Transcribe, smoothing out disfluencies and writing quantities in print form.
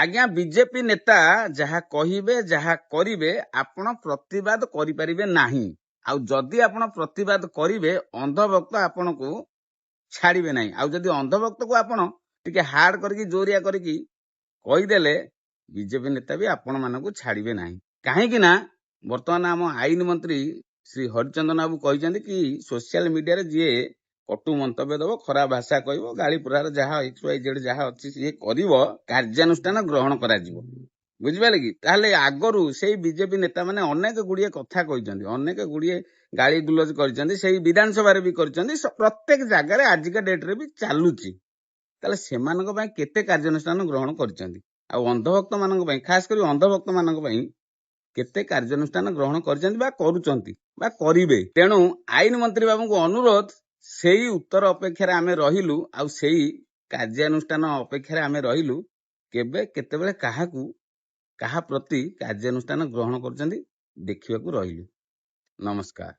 आज्ञा बीजेपी नेता जहा कहिबे जहा करिवे आपण प्रतिवाद करि परिबे नाही। आउ जदि आपण प्रतिवाद करिवे अंधभक्त आपण को छाड़िबे नाही। आउ जदि अंधभक्त को आपण टिके हार्ड करके जोरिया करके कहिदेले बीजेपी नेता भी आपण मानकु छाड़िबे नाही। काहेकि ना वर्तमान आम आईन मंत्री श्री हरिचंदन बाबू कहिसेंति कि सोशल मीडिया रे जे कटु मंतव्य दब खराब भाषा कहब गाड़ी प्रहार जहाँ XYZ जहाँ अच्छी सी करिवो कार्यानुष्ठान ग्रहण करा जिवो। बुझिपारे कि ताहले आगरु सेही बीजेपी नेता माने अनेक गुड़िए कथा कहिसेंति अनेक गुड़िए गाली गुलज करिसेंति सेही विधानसभा रे भी करिसेंति प्रत्येक जगह रे आज का डेट रे भी चालुची। ताहले सेमानक पई केते कार्यानुष्ठान ग्रहण करिसेंति आ अंधभक्त मानक पई खास करी अंधभक्त मानक पई केते कार्यानुष्ठान ग्रहण करिसेंति बा करूचंती बा करिवे। तेणु आईन मंत्री बाबू को अनुरोध सेही उत्तर अपेक्षा आमे रहिलु आ सेही कार्यानुष्ठान अपेक्षा आमे रहिलु केबे केतेबेले काहाकू काहा प्रति कार्यानुष्ठान ग्रहण करचंती देखिबाकू रहिलु। नमस्कार।